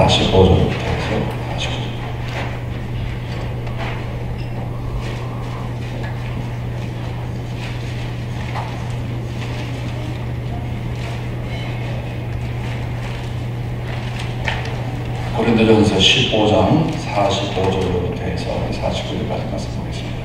45절부터 해서 49절. 고린도전서 15장 45절부터 해서 49절까지 말씀 보겠습니다.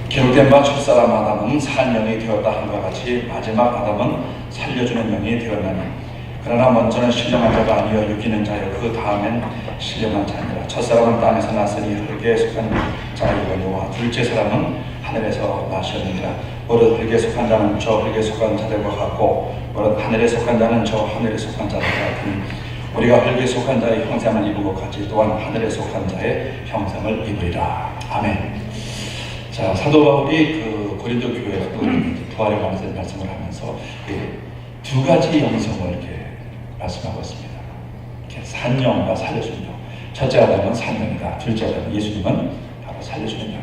기록된 바 첫사람 아담은 산 영이 되었다 함과 같이 마지막 아담은 살려주는 영이 되었나니 그러나 먼저는 신령한 자가 아니여 육이는 자여 그 다음엔 신령한 자니라. 첫사람은 땅에서 났으니 흙에 속한 자이거니와 둘째 사람은 하늘에서 나셨느니라. 무릇 흙에 속한 자는 저 흙에 속한 자들과 같고 무릇 하늘에 속한 자는 저 하늘에 속한 자들과 같으니 우리가 흙에 속한 자의 형상을 입은 것 같이 또한 하늘에 속한 자의 형상을 입으리라. 아멘. 자, 사도 바울이 그 고린도 교회에서 부활에 관해서 말씀을 하면서 두 가지 영성을 이렇게 말씀하고 있습니다. 이렇게 산영과 살려주는 영. 첫째 아담은 산영이다. 둘째 아담은 예수님은 바로 살려주는 영이다.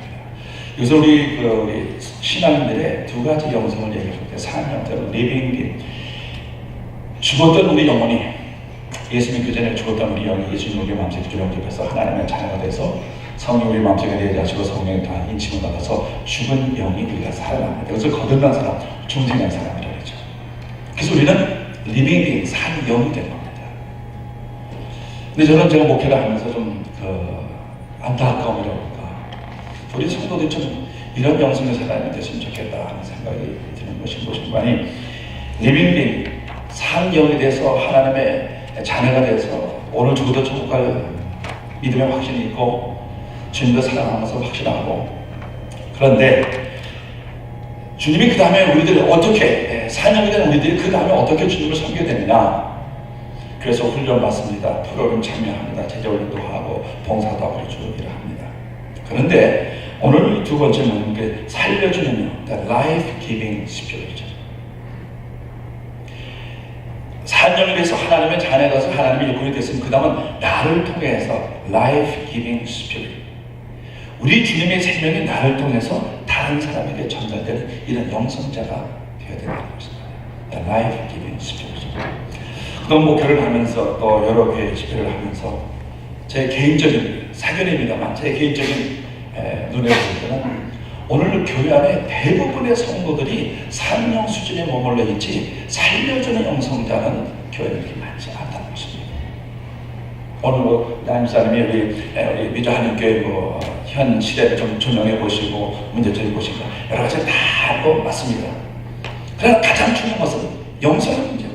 여기서 우리 신앙인들의 두 가지 영성을 얘기할 때 산영, 리빙, 죽었던 우리 영혼이 예수님 그 전에 죽었던 우리 영이 예수님 우리 마음속에 영접해서 하나님의 자녀가 돼서 성령 우리 마음속에 내재하시고 성령의 다 인침을 받아서 죽은 영이 우리가 살아납니다. 그래서 거듭난 사람, 중생한 사람이라고 그러죠. 그래서 우리는 리빙, 산 영이 된 겁니다. 근데 저는 제가 목회를 하면서 좀 안타까움이라고 할까, 우리 성도들이 좀 이런 영성의 사람이 됐으면 좋겠다 하는 생각이 드는 것인 아니, 리빙, 산 영이 돼서 하나님의 자녀가 돼서 오늘 죽어도 천국 갈 믿음의 확신이 있고 주님도 사랑하면서 확신하고, 그런데 주님이 그 다음에 우리들을 어떻게 사명이 된 우리들이 그 다음에 어떻게 주님을 섬겨야 되느냐. 그래서 훈련 받습니다. 프로그램 참여합니다. 제자훈련도 하고 봉사도 하고 주기를 합니다. 그런데 오늘 두 번째 는 게 살려주는 영, the life-giving spirit. 산영이 돼서 하나님의 자녀가 돼서 하나님의 일꾼이 됐으면 그 다음은 나를 통해서 life-giving spirit. 우리 주님의 생명이 나를 통해서 다른 사람에게 전달되는 이런 영성자가 되어야 된다는 것입니다. life-giving spirit. 그동안 목회를 하면서 또 여러 교회 집회를 하면서 제 개인적인 사견입니다만 제 개인적인 눈에 볼 때는 오늘 교회 안에 대부분의 성도들이 산영 수준에 머물러 있지 살려주는 영성자는 교회에 그렇게 많지 않다는 것입니다. 오늘 담임사님이 우리 미주 한인교회 현 시대를 좀 조명해 보시고 문제점을 보시고 여러 가지 다 알고 맞습니다. 그러나 가장 중요한 것은 영성의 문제예요.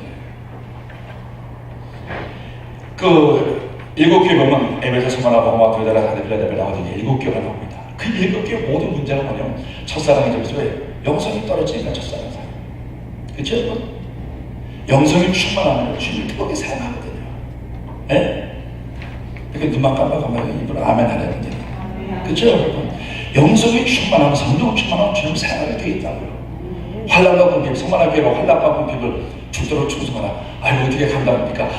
일곱 교회 보면 에베소, 스마나, 보고마, 도레다라, 사데, 필라델피아 나오는 일곱 교회가 나옵니다. 그 일곱 교회 모든 문제가 뭐냐면 첫사랑이 점에서 왜? 영성이 떨어지니까 첫사랑 사랑. 그렇죠 여러분? 영성이 충만하면 주님을 뜨겁게 사랑하거든요. 예? 이렇게 눈만 깜빡하면 입으로 아멘 하려는데. 그렇죠 여러분? 영성이 충만하면 성령 충만하면 주님을 사랑하게 되어 있다고요. 환난과 궁핍, 성만한 교회로 환난과 궁핍을 죽도록 충성하라. 아이고 어떻게 감당합니까?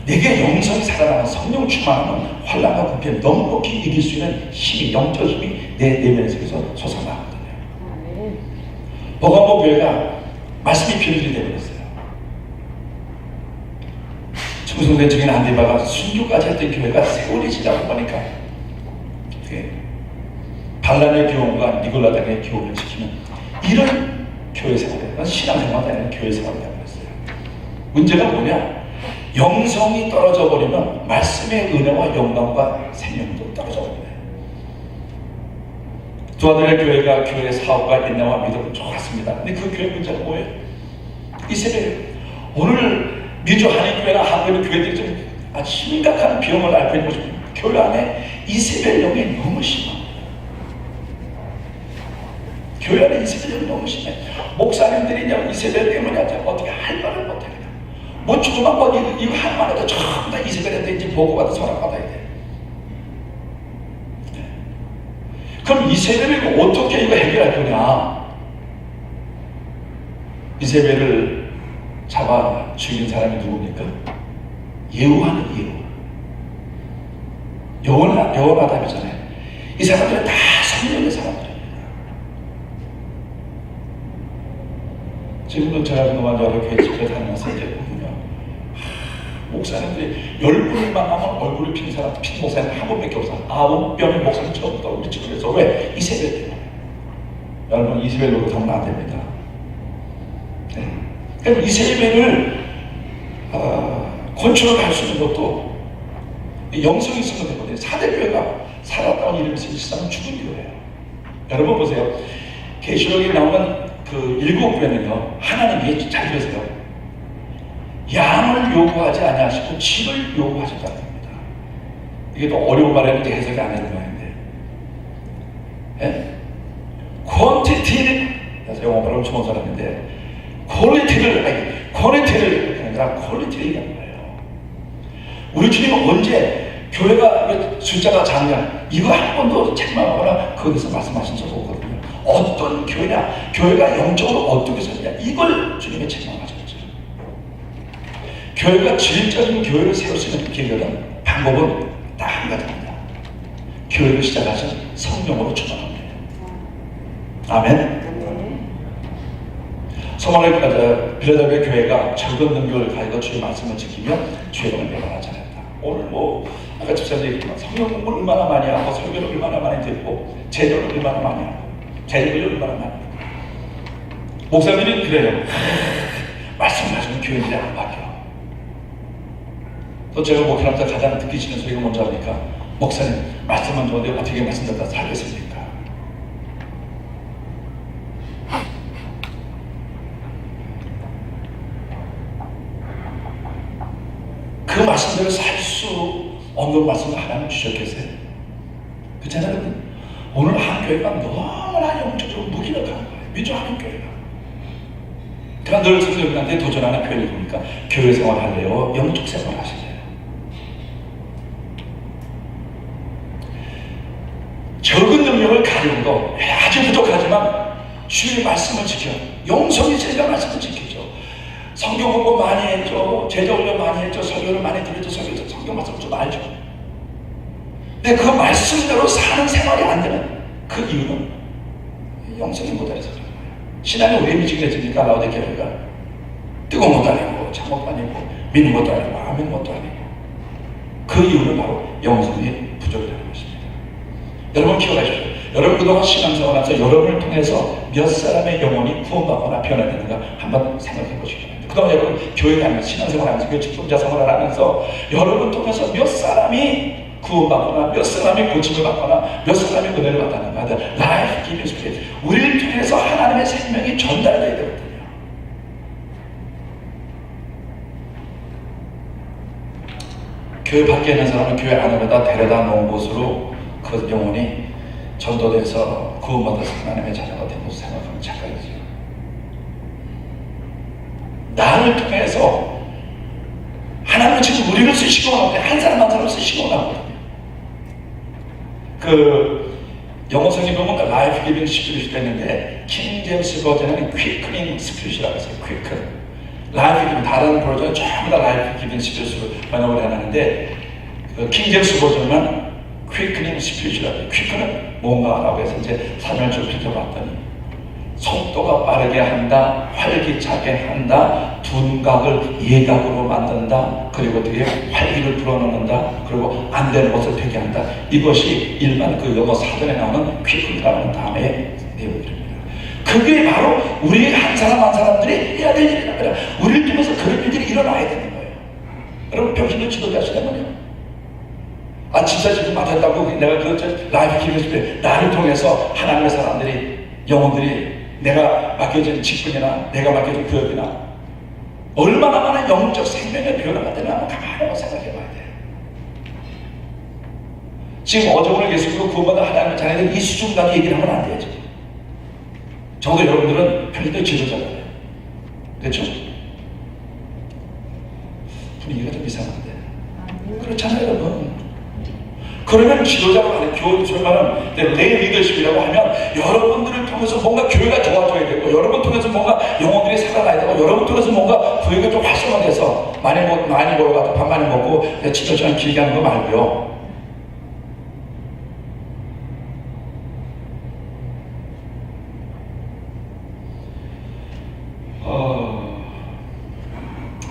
내게 영성이 살아나면 성령 충만하면 환난과 궁핍 넉넉히 이길 수 있는 힘이, 영적 힘이 내 내면에서 솟아나거든요. 보건보 교회가 말씀이 변질이 되어버렸어요. 청송된 증인 안디바가 순교까지 했던 교회가 세월이 지나고 보니까 반란의 교훈과 니골라당의 교훈을 지키는 이런 교회 생활이 신앙생활이 아니라 교회 생활이 되어버렸어요. 문제가 뭐냐? 영성이 떨어져 버리면 말씀의 은혜와 영광과 생명도 떨어져 버립니다. 두 아들의 교회가 교회 사업과 인내와 믿음을 좋았습니다. 근데 그 교회 문제가 뭐예요? 이세벨. 오늘 미주 한인교회나 한국의 교회들이 좀 아주 심각한 비용을 앓고 있는 것입니다. 교회 안에 이세벨 영이 너무 심합니다. 교회 안에 이세벨 영이 너무 심해. 목사님들이 이세벨 때문에 어떻게 할 말을 못합니다. 뭐 조그만 거 이거 하나만 해도 전부 다 이세벨한테 이제 보고받아 서락받아야 돼. 그럼 이세벨을 어떻게 이거 해결할 거냐? 이세벨을 잡아 죽인 사람이 누굽니까? 예후하는 예후. 여호나답이잖아요. 이 사람들은 다 성령의 사람들입니다. 지금도 제가 그동안 여러 교회 집회 다니면서 이제 보면 목사님들이 10분을 만나면 얼굴이 핀 사람, 핀 목사님 한 분밖에 없어. 9명의 목사님 처음부터 우리 집에서. 왜? 이세벨 때문에. 여러분, 이세벨로 가면 안 됩니다. 네. 그러니까 이세벨을 컨트롤할 수 있는 것도 영성이 있으면 되거든요. 사대교회가 살았다고 이름이 쓰시면 죽은 교회예요. 여러분 보세요. 계시록에 나오는 그 7교회는요, 하나님이 잘 들으세요. 양을 요구하지 아니하시고 질을 요구하셨다는 겁니다. 이게 또 어려운 말이었는데 해석이 안 되는 말인데, 예? 퀀티티를, 그래서 영어 발음 좋은 사람인데, 퀄리티를 아니라 퀄리티를 얘기하는 거예요. 우리 주님은 언제 교회가 숫자가 작냐, 이거 한 번도 책망하거나 거기서 말씀하신 적 없거든요. 어떤 교회냐, 교회가 영적으로 어떻게 서냐, 이걸 주님이 책망하셨죠. 교회가 질적인 교회를 세울 수 있는 길은, 방법은 딱 한 가지입니다. 교회를 시작하신 성령으로 충만합니다. 아멘. 소망을 빌라델비아 교회가 적은 능력을 가지고 주의 말씀을 지키며 주의 은혜를 매번 잘했다. 오늘 아까 집사님 얘기했지만 성령 공부를 얼마나 많이 하고, 설교를 얼마나 많이 듣고, 제도를 얼마나 많이 하고, 제도를 얼마나 많이 하고. 목사님이 그래요. 말씀을 하시면 교회들이 안 바뀌어. 또 제가 목회하면서 가장 느끼시는 소리가 뭔지 압니까? 목사님, 말씀은 좋은데 어떻게 말씀 듣다 살겠습니까? 그 말씀대로 살 수 없는 말씀을 하나님 주셨겠어요? 그렇잖아요. 오늘 한 교회가 너무나 영적으로 무기력한 거예요. 민주하는 교회가. 그러나 늘 선생님한테 도전하는 교회를 보니까 교회 생활 할래요? 영적 생활 하실래요? 적은 능력을 가지고도 아주 부족하지만 주의 말씀을 지켜. 영성이 제가 말씀을 지키죠. 성경 공부 많이 했죠. 제자 훈련 많이 했죠. 설교를 많이 들었죠. 성경 말씀 좀 알죠. 근데 그 말씀대로 사는 생활이 안 되는 그 이유는 영성이 못하려서 그런 거예요. 신앙이 왜 미지근해집니까? 라오디게아 교회가 뜨거운 것도 아니고, 찬 것도 아니고, 믿는 것도 아니고, 아멘 것도 아니고. 그 이유는 바로 영성이 부족이라는 것입니다. 여러분 기억하십시오. 여러분 그동안 신앙생활하면서 여러분을 통해서 몇 사람의 영혼이 구원받거나 변화되는가 한번 생각해 보시기 바랍니다. 그동안 여러분 교회 다니면서 신앙생활하면서 교회 직종자 생활을 하면서 여러분 통해서 몇 사람이 구원받거나 몇 사람이 고침을 받거나 몇 사람이 은혜를 받았는가 하다. 라이프 기빙 스피릿, 우리를 통해서 하나님의 생명이 전달되어야 되거든요. 교회 밖에 있는 사람은 교회 안으로다 데려다 놓은 곳으로 그 영혼이 전도돼서 구원받아서 하나님의 자녀가 된 것을 생각하면 착각이죠. 나를 통해서 하나님은 지금 우리를 쓰시고 나거든요. 한 사람 한 사람을 쓰시고 나거든요. 그 영어 성경 보면 라이프 기빙 스피릿이 있는데 킹 제임스 버전은 퀴크닝 스피릿이라고 했어요. 퀴크. 라이프 기빙, 다른 버전은 전부 다 라이프 기빙 스피릿으로 번역을 해놨는데 킹 제임스 버전은 퀴크닝 스피릿이라고 해요. 퀴크는 뭔가라고 해서 이제 사전을 좀 펼쳐봤더니 속도가 빠르게 한다, 활기차게 한다, 둔각을 예각으로 만든다, 그리고 되게 활기를 불어넣는다, 그리고 안 되는 것을 되게 한다. 이것이 일반 그 영어 사전에 나오는 퀴크라는 단어의 내용입니다. 그게 바로 우리 한 사람 한 사람들이 해야 될 일이란 말이야. 우리를 통해서 그런 일들이 일어나야 되는 거예요. 여러분 병신도 지도자시단 말이에요. 아 진짜 지금 맡았다고 내가 그 라이프 기브스에 나를 통해서 하나님의 사람들이 영혼들이 내가 맡겨진 직분이나 내가 맡겨진 구역이나 얼마나 많은 영적 생명의 변화가 되나 한번 가만히 생각해 봐야 돼요. 지금 오늘 예수님으로 구원받은 하나님의 자녀들 이 수준까지 얘기를 하면 안 되죠. 적어도 여러분들은 편리도 지도자잖아요. 그렇죠? 분위기가 좀 이상한데 그렇잖아요 여러분. 그러면 지도자가 하는 교훈설만은 내 리더십이라고 하면 여러분들을 통해서 뭔가 교회가 좋아져야 되고 여러분 통해서 뭔가 영혼들이 살아나야 되고 여러분 통해서 뭔가 교회가 좀 활성화돼서 많이 먹어가지고 밥 많이 먹고 지도자는 길게 하는 거 말고요.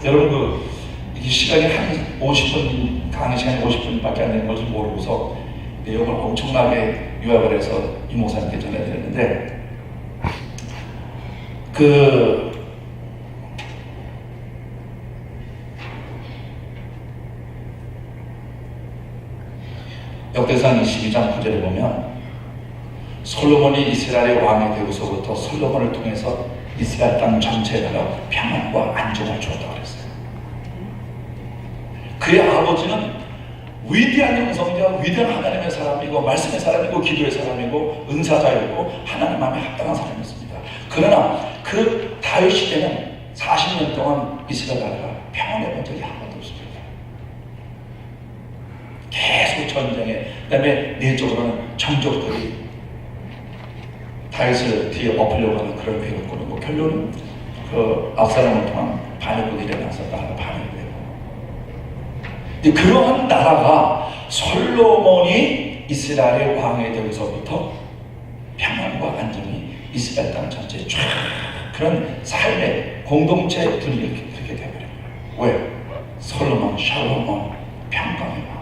여러분 이 시간이 한 50분, 강의 시간이 50분밖에 안 되는 걸지 모르고서 내용을 엄청나게 요약을 해서 이 목사님께 전해드렸는데, 역대상 22장 9절에 보면 솔로몬이 이스라엘의 왕이 되고서부터 솔로몬을 통해서 이스라엘 땅 전체에다가 평안과 안정을 주었다고 그랬어요. 그의 아버지는 위대한 영성자, 위대한 하나님의 사람이고 말씀의 사람이고 기도의 사람이고 은사자이고 하나님 마음에 합당한 사람이었습니다. 그러나 그 다윗 시대는 40년 동안 이스라엘 나라가 평안해 본 적이 한 번도 없습니다. 계속 전쟁에, 그 다음에 내적으로는 정적들이 다윗을 뒤에 엎으려고 하는 그런 계획을 꾸는 거, 결론은 그 압살롬을 통한 반역군이 일어나서 나라가 반역이 되고, 그러한 나라가 솔로몬이 이스라엘의 왕이 되면서부터 평안과 안정이 이스라엘 땅 전체에 쫙 그런 삶의 공동체 분위기가 그렇게 되어버린 거예요. 왜? 솔로몬, 샬롬몬, 평강의 왕.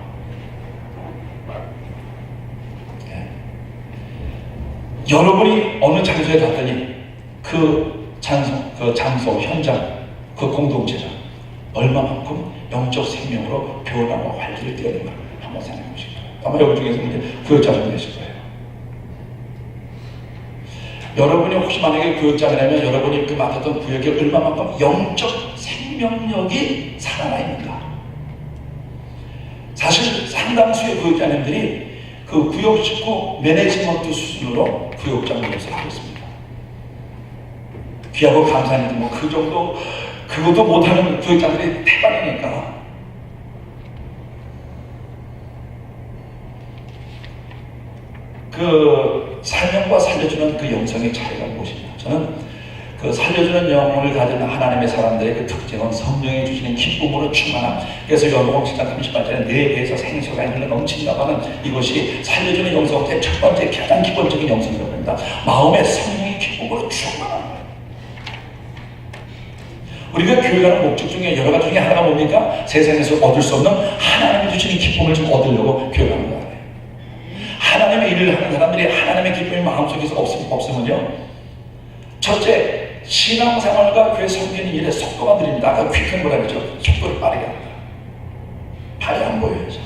여러분이 어느 장소에 갔더니 그 장소, 현장, 그 공동체가 얼마만큼 영적 생명으로 변화와 활기를 띠어내는가 한번 생각해 보실 거예요. 아마 여러분 중에서 이제 구역장이 되실 거예요. 여러분이 혹시 만약에 구역장이라면 여러분이 그 맡았던 구역에 얼마만큼 영적 생명력이 살아나 있는가. 사실 상당수의 구역장님들이 그 구역 식구 매니지먼트 수준으로 구역장 노릇을 하고 있습니다. 귀하고 감사합니다. 뭐 그 정도, 그것도 못하는 구역장들이 대반이니까. 그 사명과 살려주는 그 영성의 차이가 무엇이냐? 저는 그 살려주는 영혼을 가진 하나님의 사람들의 그 특징은 성령이 주시는 기쁨으로 충만함. 그래서 요한복음 7장 38절에 내 배에서 생수가 흘러 넘친다고 하는 이것이 살려주는 영성의 첫 번째 가장 기본적인 영성이라고 합니다. 마음의 성령의 기쁨으로 충만한 거예요. 우리가 교회 가는 목적 중에 여러 가지 중에 하나가 뭡니까? 세상에서 얻을 수 없는 하나님이 주시는 기쁨을 좀 얻으려고 교회 가는 거예요. 하나님의 일을 하는 사람들이 하나님의 기쁨이 마음속에서 없으면요, 첫째, 신앙생활과 교회 섬기는 일에 속도가 느립니다. 아까 퀵한 거라 그랬죠. 속도를 빠르게 합니다. 발이 안 보여야죠.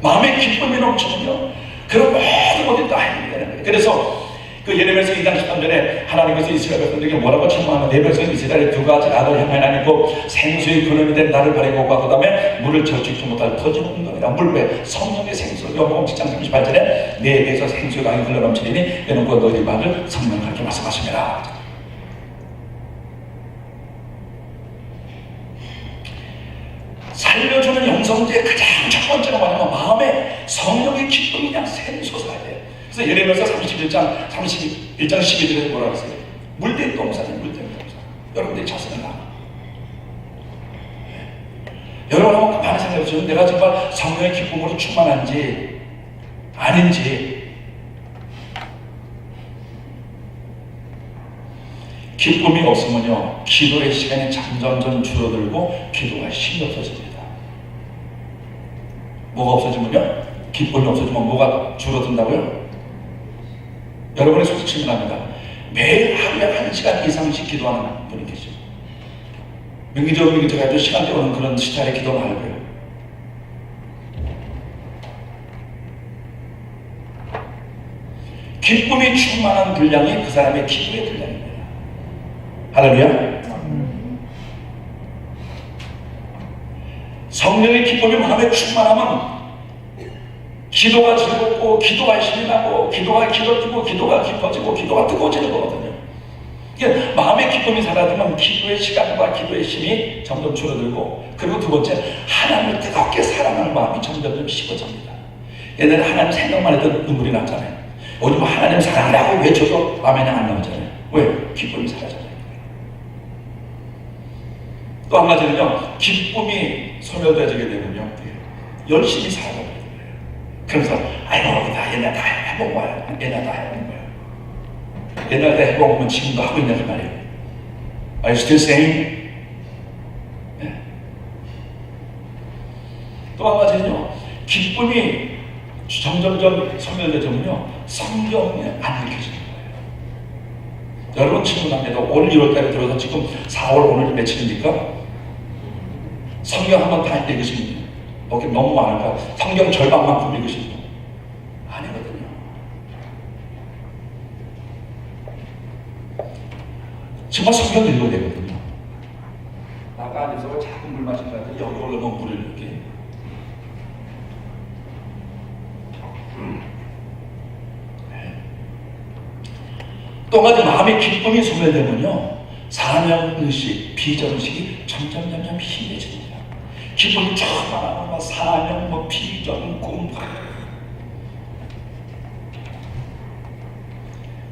마음의 기쁨이 넘치면요, 그런 모든 것들이 다 해결이 되는 거예요. 그래서 그 예레미야서 2장 13절에 하나님께서 이스라엘 백성들에게 뭐라고 책망하는, 내 백성 이스라엘의 두 가지 악을 행하나니고 생수의 근원이 된 나를 버리고 그 다음에 물을 절직지 못할 터진 운동이라. 물배 성령의 생수. 요한복음 7장 38절에 내 배에서 생수의 강이 흘러넘치리니 이는 곧 너희 받을 성령을 함께 말씀하십니다. 살려주는 영성제의 가장 첫 번째가 뭐냐면 마음에 성령의 기쁨이 그냥 샘솟아야 돼요. 그래서 예레미야서 31장 12절에 뭐라고 했어요? 물된 동산이에요. 물된 동산. 여러분들이 자신을 알아. 여러분 한번 가만히 생각해 보시면 내가 정말 성령의 기쁨으로 충만한지 아닌지. 기쁨이 없으면요, 기도의 시간이 점점점 줄어들고 기도가 힘이 없어집니다. 뭐가 없어지면요? 기쁨이 없어지면 뭐가 줄어든다고요? 여러분의 솔직히 질문합니다. 매일 하루에 1시간 이상씩 기도하는 분이 계시죠. 명기적으로 해도 시간대 오는 그런 스타일의 기도 말고요. 기쁨이 충만한 분량이 그 사람의 기도의 분량입니다. 할렐루야. 성령의 기쁨이 마음에 충만하면 기도가 즐겁고 기도가 힘이 나고 기도가 길어지고 기도가 깊어지고 기도가 뜨거워지는 거거든요. 그러니까 마음의 기쁨이 사라지면 기도의 시간과 기도의 힘이 점점 줄어들고, 그리고 두 번째, 하나님을 뜨겁게 사랑하는 마음이 점점 식어집니다. 옛날에 하나님 생각만 해도 눈물이 났잖아요. 요즘 하나님 사랑하라고 외쳐도 마음에 안 나오잖아요. 왜? 기쁨이 사라졌어요. 또 한 가지는요, 기쁨이 소멸되게 되면요, 열심히 살아가요. 그러면서 아이고 나 옛날 다 해본 거야. 옛날 다 해본 거야. 옛날 다 해본 거면 지금도 하고 있냐는 말이에요. Are you still saying? 네. 또 한 가지는요, 기쁨이 점점점 소멸되면요, 성경에 안 읽혀지는 거예요. 여러분 친구답니다. 올 1월달에 들어서 지금 4월 오늘 며칠입니까? 성경 한번 다 읽으시면 거기 너무 많을까? 성경 절반만큼 읽으시면 아니거든요. 정말 성경 읽어야 되거든요. 나가 안에서 작은 물 마시는 것 같아. 여기 올라오면 물을 이렇게. 또 한 가지 마음의 기쁨이 소멸되면요, 사명의식, 비전의식이 점점 희미해집니다. 기쁨이 쫙 많아, 사명, 비전, 꿈.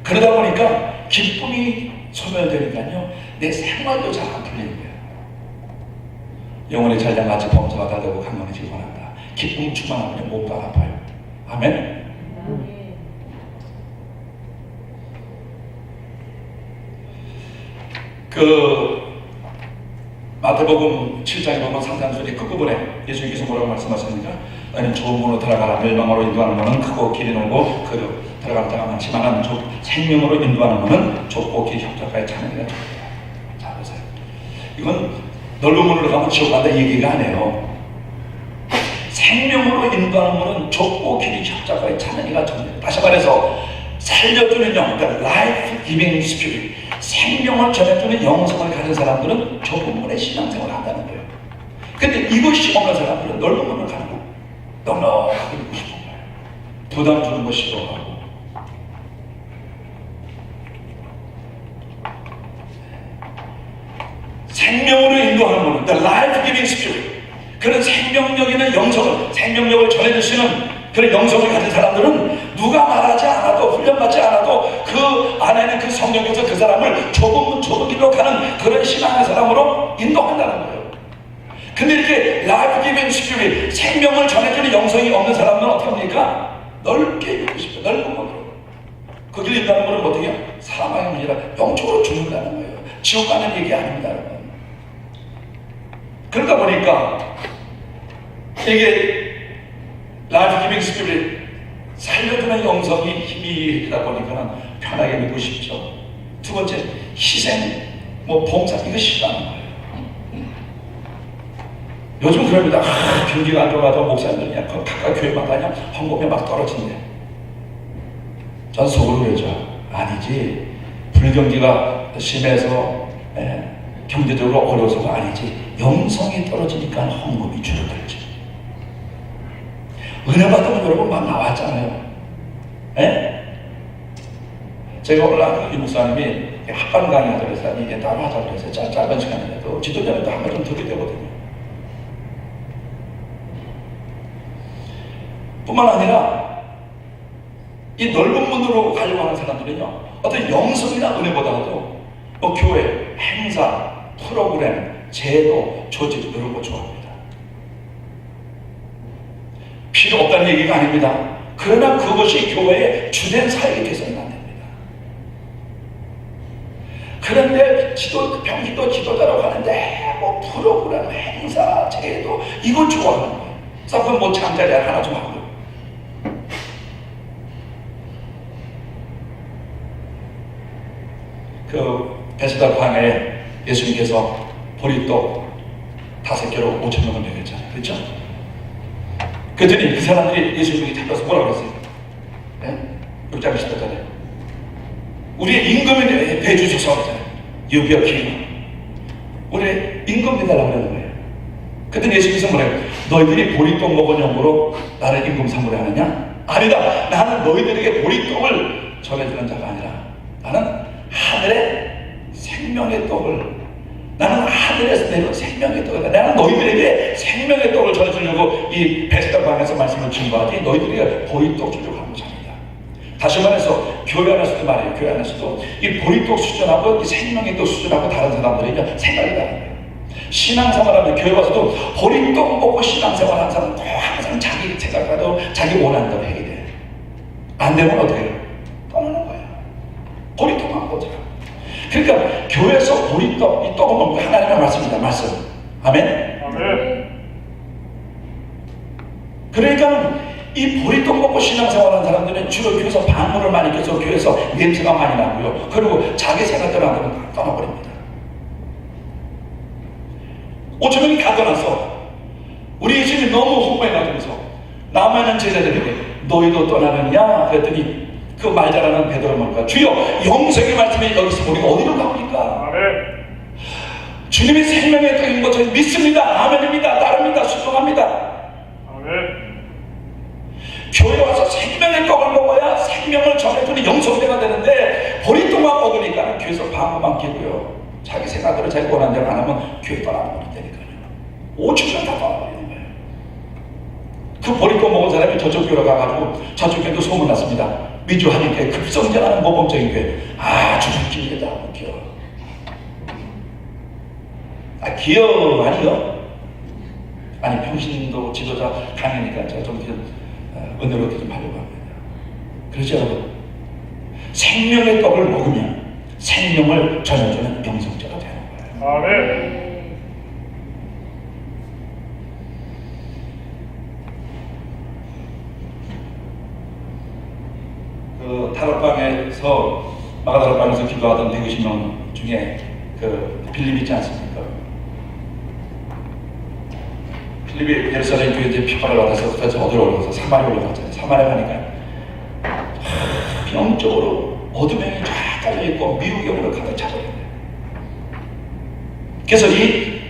그러다 보니까 기쁨이 소멸되니까요, 내 생활도 잘 안 풀리는 거예요. 영혼의 잘장같이 범사가 다 되고 강건해지기 원한다. 기쁨 충만하면 몸도 안 아파요. 아멘. 마태복음 7장에 보면 상단절의 끝부분에 예수님께서 뭐라고 말씀하십니까? 너희는 좋은 문으로 들어가라. 멸망으로 인도하는 문은 크고 길이 넓고 들어가는 데가 많지만 생명으로 인도하는 문은 좁고 길이 협착하여 차는 데가 좁다. 자, 보세요. 이건 넓은 문으로 가면 지옥 간다 얘기가 아니에요. 생명으로 인도하는 문은 좁고 길이 협착하여 차는 데가 좁다. 다시 말해서 살려주는 영, 그러니까 life giving spirit, 생명을 전해주는 영성을 가진 사람들은 좁은 문에 신앙생활을 한다는 거예요. 근데 이것이 없는 사람들은 넓은 문을 가는 거예요. 넉넉하게 있고 싶은 거예요. 부담 주는 거 싫어하고. 생명으로 인도하는 문은 the life giving spirit, 그런 생명력 있는 영성을, 생명력을 전해주시는 그런 영성을 가진 사람들은 누가 말하지 않아도, 훈련받지 않아도 그 안에는 그 성령께서 그 사람을 좁은 길로 가는 그런 신앙의 사람으로 인도한다는 거예요. 근데 이렇게 라이프 기빙 스피릿, 생명을 전해주는 영성이 없는 사람은 어떻게 합니까? 넓게 읽고 싶어요. 넓은 문으로. 그 길 인다는 것은 어떻게 해요? 사망의 문이라 영적으로 죽는다는 거예요. 지옥 가는 얘기 아닙니다, 여러분. 그러다 보니까 이게 라이프 기빙 스피릿, 살려주는 영성이 힘이 있다 보니까 편하게 믿고 싶죠. 두 번째, 희생, 봉사, 이거 싫어하는 거예요. 요즘 그럽니다. 경기가 안 좋아서 목사님들이 각각 교회만 가냐? 헌금에 막 떨어진대. 전 속으로 그러죠. 아니지. 불경기가 심해서 경제적으로 어려워서가 아니지. 영성이 떨어지니까 헌금이 줄어들지. 은혜 받으면 여러분 막 나왔잖아요. 제가 오늘 이 목사님이 합반 강의하자 그래서 이게 따로 하자 그래서 짧은 시간이라도 지도자라도 한 번 좀 듣게 되거든요. 뿐만 아니라 이 넓은 문으로 가려고 하는 사람들은요, 어떤 영성이나 은혜보다도 교회, 행사, 프로그램, 제도, 조직 이런 거 좋아합니다. 필요 없다는 얘기가 아닙니다. 그러나 그것이 교회의 주된 사역이 되서는 안 됩니다. 그런데 평기도 지도자라고 하는데 프로그램, 행사, 제도 이거 좋아하는 거예요. 그래서 그건 잠자리 하나 좀 하고요. 베스다 광야에 예수님께서 보리떡 5개로 5,000명을 먹였잖아요. 그렇죠? 그랬더니 그 사람들이 예수님에게 잡혀서 뭐라고 그랬어요? 6장 10절에 우리의 임금을 배주셔서 그랬잖아요. 유비어 king, 우리의 임금 내달라고 그러는 거예요. 그랬더니 예수님께서 뭐래요? 너희들이 보리떡 먹은 용으로 나를 임금 삼으려 하느냐? 아니다. 나는 너희들에게 보리떡을 전해주는 자가 아니라 나는 하늘의 생명의 떡을, 나는 하늘에서 내려온 생명의 떡이다. 나는 너희들에게 생명의 떡을 전해주려고 이 베스다 광야에서 말씀을 준 거지 너희들에게 보리떡 주려고 하는 것입니다. 다시 말해서 교회 안에서도 말이에요. 교회 안에서도 이 보리떡 수준하고 이 생명의 떡 수준하고 다른 사람들이 생각이 다른 거예요. 신앙생활하면 교회 와서도 보리떡 먹고 신앙생활하는 사람은 항상 자기 생각하고 자기 원하는 대로 해야 돼. 안 되면 어떻게 해요? 떠나는 거예요. 보리떡만 보자. 그러니까 교회에서 보리떡, 이 떡은 하나님의 말씀입니다. 말씀. 아멘? 아멘. 그러니까 이 보리떡 먹고 신앙생활하는 사람들은 주로 교회에서 방문을 많이 껴서 교회에서 냄새가 많이 나고요. 그리고 자기 생각대로 안 되면 다 떠나버립니다. 5,000명이 다 떠나서 우리 예수님이 너무 흥분해가지고서 남아있는 제자들에게 너희도 떠나느냐 그랬더니 그 말 잘하는 베드로 말까 주여 영생의 말씀이 여기서 우리가 어디로 갑니까? 아멘. 주님이 생명의 떡인 것 저희 믿습니다. 아멘입니다. 따릅니다. 순종합니다. 아멘. 교회 와서 생명의 떡을 먹어야 생명을 전해주는 영성대가 되는데 보리떡만 먹으니까 교회에서 방구만 끼고요. 자기 생각대로 자기 원하는 대로 안 하면 교회 떠나버린다니까요. 5,000명 다 떠나버리는 거예요. 그 보리떡 먹은 사람이 저쪽 교회로 가가지고 저쪽 교회도 소문났습니다. 미주하는 교회 급성장하는 모범적인 교회. 아주 웃긴 게다 웃겨. 아 귀여워 아니요? 아니 평신도 지도자 강의니까 제가 좀 은혜롭게 좀 하려고 합니다. 그렇죠 여러분? 생명의 떡을 먹으면 생명을 전해주는 영성자가 되는 거예요. 아멘. 그 다락방에서 마가다락방에서 기도하던 120명 중에 그 빌립 있지 않습니까? 빌립이 예루살렘 교회 이제 핍박을 받아서 그래서 어디로 올라가서 사마리아 올라갔잖아요. 사마리아 가니까 영적으로 어둠에 쫙 깔려있고 미우경으로 가득 차버렸네. 그래서 이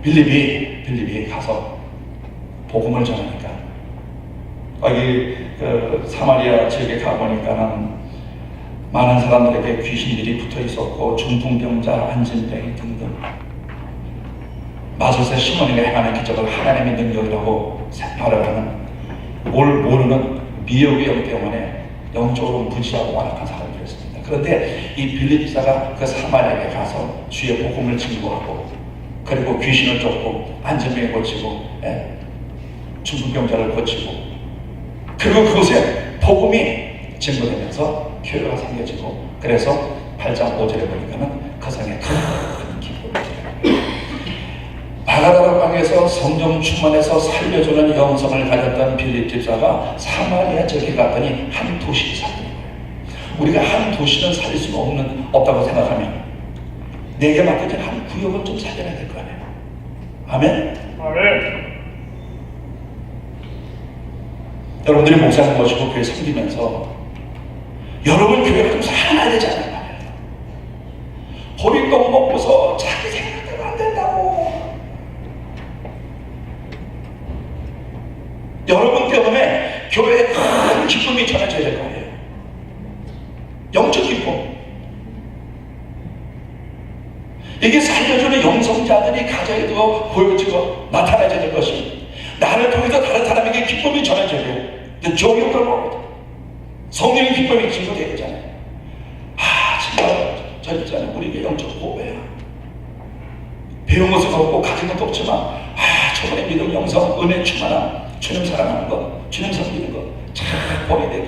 빌립이 가서 복음을 전하니까 거기 그 사마리아 지역에 가보니까는 많은 사람들에게 귀신들이 붙어 있었고 중풍병자, 안진병이 등등 마술사 시몬이가 행하는 기적을 하나님의 능력이라고 생각을 하는 뭘 모르는 미혹의 영 때문에 영적으로 무지하고 완악한 사람들이었습니다. 그런데 이 빌립 지사가 그 사마리아에 가서 주의 복음을 증거하고 그리고 귀신을 쫓고 안진병을 고치고 중풍병자를 고치고 그리고 그곳에 복음이 증거되면서 교회가 생겨지고 그래서 8장 5절에 보니까는 그 성에 큰 기쁨이 들어요. 마가다락방에서 성령 충만해서 살려주는 영성을 가졌던 빌립 집사가 사마리아 지역에 갔더니 한 도시를 살린 거예요. 우리가 한 도시는 살릴 수는 없다고 생각하면 내게 맡겨진 한 구역은 좀 살려야 될 거 아니에요. 아멘? 아멘. 여러분들이 목사님 모시고 교회 섬기면서 여러분 교회가 좀 살아나야 되지 않을까요? 보리떡 먹고서 자기 생각대로 안 된다고. 여러분 때문에 교회에 큰 기쁨이 전해져야 될 거예요. 영적 기쁨. 이게 살려주는 영성자들이 가져야 보여지고 나타나야 될 것이 나를 통해서 다른 사람에게 기쁨이 전해져야 돼요. The joy of the Lord. 성령의 기쁨이 증거되어야 되잖아요. 정말 저 있잖아요. 우리에게 영적 보배야. 배운 것은 없고 가진 것도 없지만 저번에 믿음 영성 은혜 충만함 주님 사랑하는 것 주님 섬기는 것 참 본이 돼.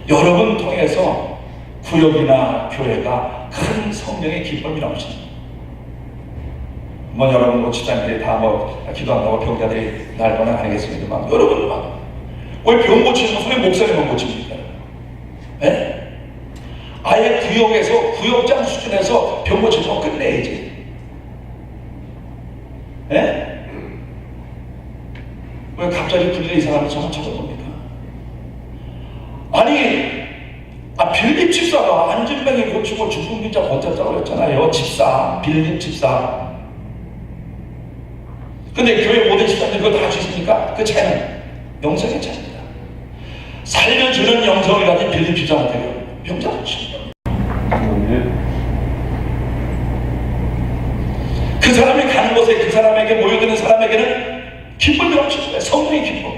여러분 통해서 구역이나 교회가 큰 성령의 기쁨이 넘칩니다. 뭐 여러분 집사님들이 다 기도한다고 병자들이 날거나 아니겠습니다만 여러분만 왜 병 고치는 것은 왜 목사님만 고칩니까? 아예 구역에서 구역장 수준에서 병 고치는 거 끝내야지. 왜 갑자기 분리의 이상하면 저만 쳐다봅니까? 아니 빌립 집사가 안진병이 고치고 중풍병자 고쳤다고 그랬잖아요. 집사 빌립 집사. 근데 교회 모든 집사님들 그거 다 할 수 있습니까? 그 차이는 영성의 차이입니다. 살려주는 영성을 가진 빌립 집사한테요 병자를 치는 그 사람이 가는 곳에 그 사람에게 모여드는 사람에게는 기쁨이 넘치는 거예요. 성령의 기쁨.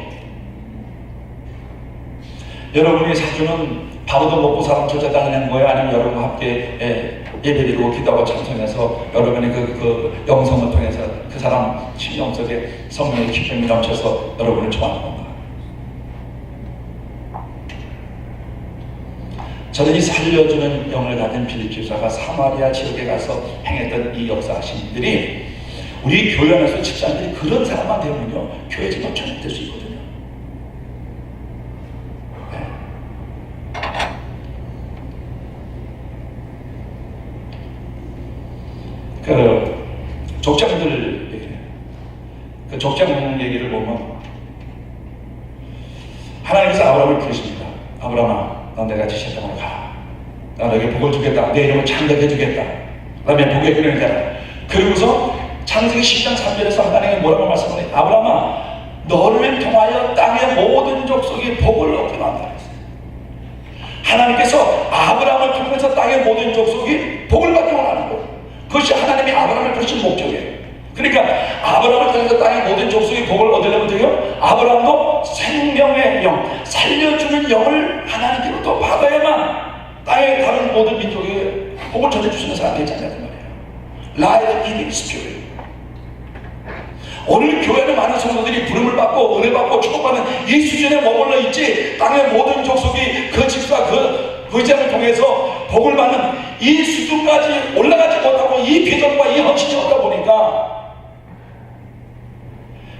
여러분이 사주는 밥도 먹고 사람 조자당하는 거예요? 아니면 여러분과 함께 예배드리고 기도하고 찬송해서 여러분의 그 영성을 통해서 그 사람 심령 속에 성령의 기쁨이 넘쳐서 여러분을 좋아하는 건가? 저는 이 살려주는 영을 가진 빌립 집사가 사마리아 지역에 가서 행했던 이 역사하신 일들이 우리 교회 안에서 집사님들이 그런 사람만 되면요 교회 제법 전환될 수 있거든요. 네. 그 족장들 얘기해요. 그 족장 얘기를 보면 하나님께서 아브라함을 부르십니다. 아브라함아, 넌 내가 지시했던 곳에 가라. 나 너에게 복을 주겠다. 내 이름을 창대해 주겠다. 그 다음에 복의 근원이 되라. 그리고서 창세기 10장 3절에서 하나님이 뭐라고 말씀하세요? 아브라함아, 너를 통하여 땅의 모든 족속이 복을 얻게 만들었어요. 하나님께서 아브라함을 통해서 땅의 모든 족속이 복을 받기 원하는 거예요. 그것이 하나님이 아브라함을 부르신 목적이에요. 그러니까 아브라함을 통해서 땅의 모든 족속이 복을 얻으려면 돼요. 아브라함도 생명의 영, 살려주는 영을 하나님께로부터 받아야만 땅의 다른 모든 민족에 복을 전해주시는 사람이 되지 않냐는 말이에요. Life giving spirit. 오늘 교회는 많은 성도들이 부름을 받고 은혜 받고 축복받는 이 수준에 머물러 있지, 땅의 모든 족속이 그 집사 그 의장을 통해서 복을 받는 이 수준까지 올라가지 못하고 이 비전과 이 헌신이 없다 보니까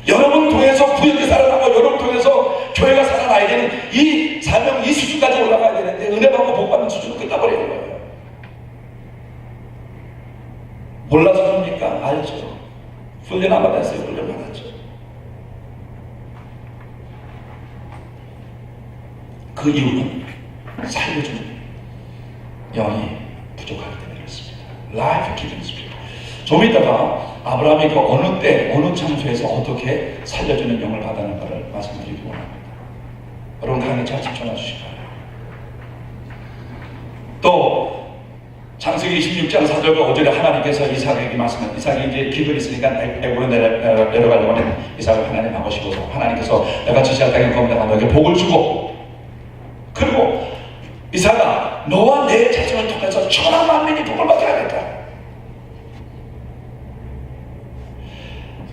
여러분 통해서 구역이 살아나고 여러분 통해서 교회가 살아나야 되는 이 사명, 이 수준까지 올라가야 되는데 은혜 받고 복 받는 수준은 끝나버리는 거예요. 몰라서 그럽니까? 알죠. 훈련 안 받았어요. 훈련 받았죠. 그 이유는 살려주는 영이 부족하기 때문에 그렇습니다. Life giving spirit. 좀 이따가 아브라함이 그 어느 때 어느 장소에서 어떻게 살려주는 영을 받았는가를 말씀드리기 원합니다. 여러분 강의 잘 집중해 주시기 바랍니다. 또 창세기 26장 4절과 5절에 하나님께서 이삭에게 말씀한, 이삭이 이제 기근이 있으니까 애굽으로 내려가려고 하는 이삭을 하나님 나오시고서 하나님께서 내가 지시할 땅에 거기다가 너에게 복을 주고, 그리고 이삭아 너와 내 자손을 통해서 천하 만민이 복을 받게 하겠다.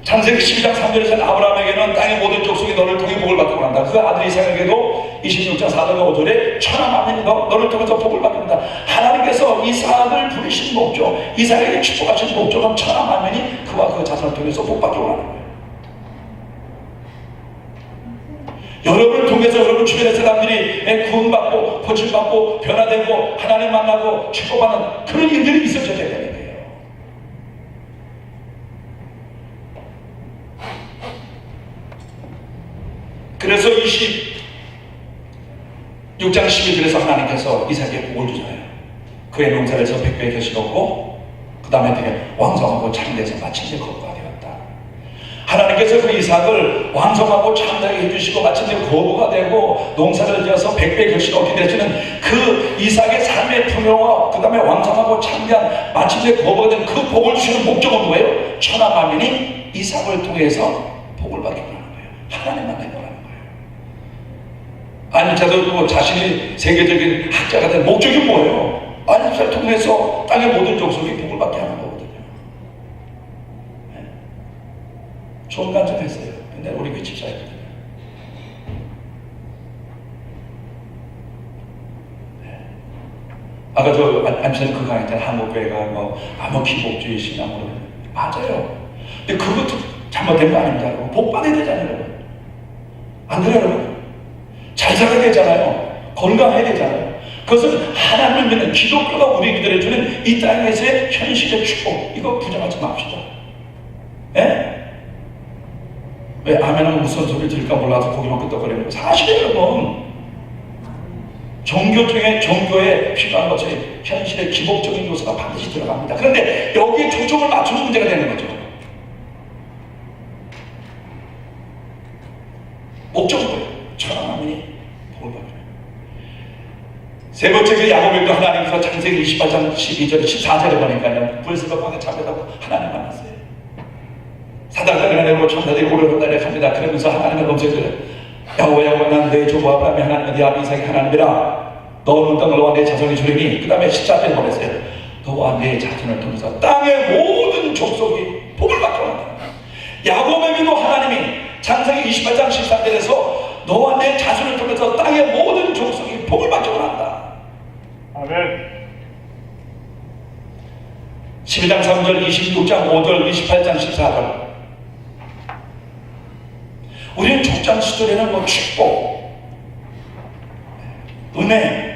창세기 12장 3절에서는 아브라함에게는 땅의 모든 족속이 너를 통해 복을 받게 한다. 그 아들 이삭에게도 26장 4절과 5절에 천하 만민이 너를 통해서 복을 받게 한다. 하나님께서 이삭을 부르신 목적, 이삭에게 축복하신 목적은 천하 만민이 그와 그 자손을 통해서 복 받게 원하는 거예요. 여러분을 통해서 여러분 주변의 사람들이 구원받고 고침받고 변화되고 하나님 만나고 축복받는 그런 일들이 있어져야 되는 거예요. 그래서 26장 12절에서 하나님께서 이삭에게 복을 주잖아요. 그의 농사를 저 100배 결실었고 그 다음에 되게 왕성하고 창대해서 마침내 거부가 되었다. 하나님께서 그 이삭을 왕성하고 창대하게 해주시고 마침내 거부가 되고 농사를 지어서 100배 결실 얻게 되시는 그 이삭의 삶의 풍요와 그 다음에 왕성하고 창대한 마침내 거부가 된 그 복을 주시는 목적은 뭐예요? 천하 만민이 이삭을 통해서 복을 받게 하는 거예요. 하나님 만나게 하는 거예요. 안입자도 뭐 자신이 세계적인 학자가 된 목적이 뭐예요? 안입자를 통해서 땅의 모든 족속이 복을 받게 하는 거거든요. 네. 좋은 간증했어요. 근데 우리 교회 집사였거든요. 네. 아까 저 안입자는 그 강의 때 한국교회가 뭐 암흑기복주의 신앙으로 맞아요. 근데 그것도 잘못된 거 아닙니다. 복 받아야 되잖아요. 안 그래요, 여러분? 잘 살아야 되잖아요. 건강해야 되잖아요. 그것은 하나님을 믿는 기독교가 우리에게 주는 이 땅에서의 현실의 축복, 이거 부정하지 맙시다. 예? 왜 아멘하면 무슨 소리 들을까 몰라서 고기만 끄덕거리는 거 사실이에요, 여러분. 종교 중에 종교에 필요한 것이 현실의 기복적인 요소가 반드시 들어갑니다. 그런데 여기에 초점을 맞추는 문제가 되는 거죠. 목적은 뭐예요? 천하 만민이 복을 받는 거예요. 세 번째 그 야곱에도 하나님께서 창세기 28장 12절 14절에 보니까요, 불새가 방에 잠겨다고 하나님 만났어요. 사닥다리가 내고 천사들이 오르락내리락 합니다. 그러면서 하나님의 검색을 야곱아 난 내 조부 아브라함이 하나님의 네 아비 이삭이 하나님이라. 너는 땅을 너와 내 자손이 주리니. 그 다음에 14절에 보냈어요. 너와 내 자손을 통해서 땅의 모든 족속이 복을 받게 한다. 야곱에게도 하나님이 창세기 28장 14절에서 너와 내 자손을 통해서 땅의 모든 족속이 복을 받게 원한다. 아멘. 12장 3절, 26장 5절, 28장 14절. 우리는 족장 시절에는 뭐 축복, 은혜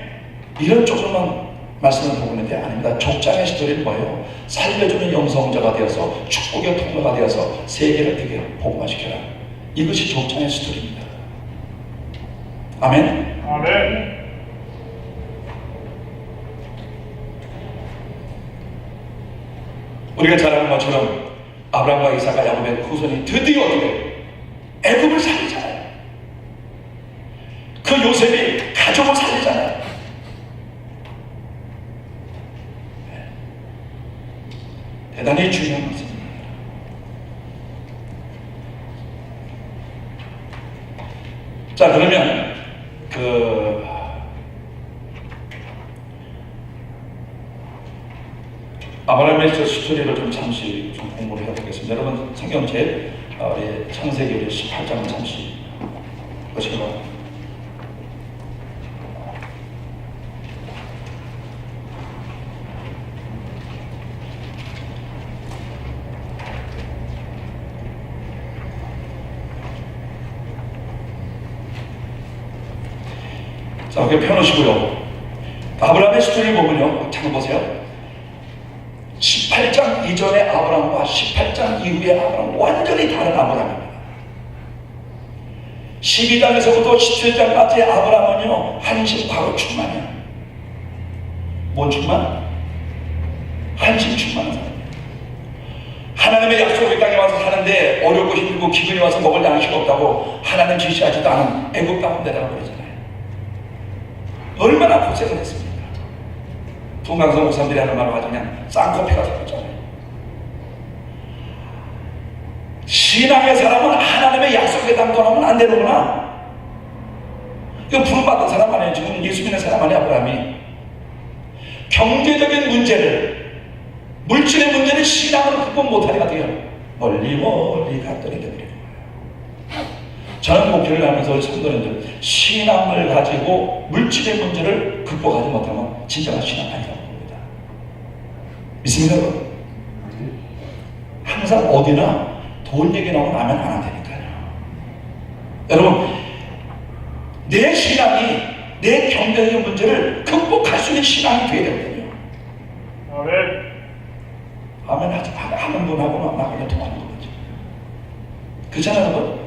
이런 쪽으로만 말씀을 보고 있는데 아닙니다. 족장의 시절에는 뭐예요? 살려주는 영성자가 되어서 축복의 통로가 되어서 세계를 되게 복음화시켜라. 이것이 족장의 시절입니다. 아멘. 아멘. 우리가 잘 아는 것처럼 아브라함과 이삭과 야곱의 후손이 드디어 애굽을 살리잖아요. 그 요셉이 가족을 살리잖아요. 대단히 중요한 것입니다. 자, 그러면 아브라함의 스토리를 좀 잠시 좀 공부를 해보겠습니다. 여러분 성경책 창세기 18장을 잠시 보시기 바랍니다. 자, 여기 펴놓으시고요. 아브라함의 스토리를 보면요, 잠깐 보세요. 18장 이전의 아브라함과 18장 이후의 아브라함은 완전히 다른 아브라함입니다. 12장에서부터 17장까지의 아브라함은요, 한심 바로 충만이에요. 뭔 충만? 한심 충만한 사람이에요. 하나님의 약속의 땅에 와서 사는데 어렵고 힘들고 기근이 와서 먹을 양식이 없다고 하나님 지시하지도 않은 애굽 땅으로 내려가 버리잖아요. 얼마나 고생을 했습니까? 동강성 목사님들이 하는 말로 하자 그냥 쌍커피가 되었잖아요. 신앙의 사람은 하나님의 약속에 당도하면 안 되는구나. 이거 부름받은 사람 아니에요. 지금 예수 믿는 사람 아니에요. 아브라함이 경제적인 문제를, 물질의 문제를 신앙으로 극복 못하니까 돼요. 멀리 갔더니 되버리는 거예요. 저는 목표를 하면서 성도님들, 신앙을 가지고 물질의 문제를 극복하지 못하면 진정한 신앙 아니라고 봅니다. 믿습니까 여러분? 항상 어디나 돈 얘기 나오면 아멘 안 한다니까요. 여러분, 내 신앙이 내 경제적인 문제를 극복할 수 있는 신앙이 되어야 되거든요. 아멘. 아멘 하지 마. 하는 분하고는 나 그냥 통하는 거지. 그렇잖아요 여러분?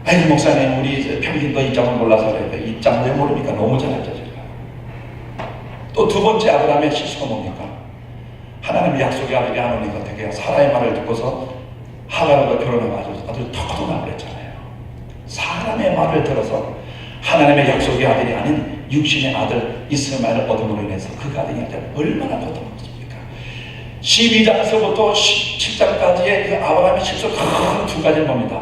아니 목사님, 우리 평균도 입장을 몰라서 그래요. 입장 왜 모릅니까? 너무 잘 알죠 제가. 또 두 번째 아브라함의 실수가 뭡니까? 하나님의 약속의 아들이 안 오니까 어떻게 해요? 사라의 말을 듣고서 하갈과 결혼해가지고 아주 터도나 그랬잖아요. 사람의 말을 들어서 하나님의 약속의 아들이 아닌 육신의 아들 이스마엘을 얻음으로 인해서 그 가정이 얼마나 고통받습니까? 12장에서부터 17장까지의 그 아브라함의 실수 큰 두 가지를 봅니다.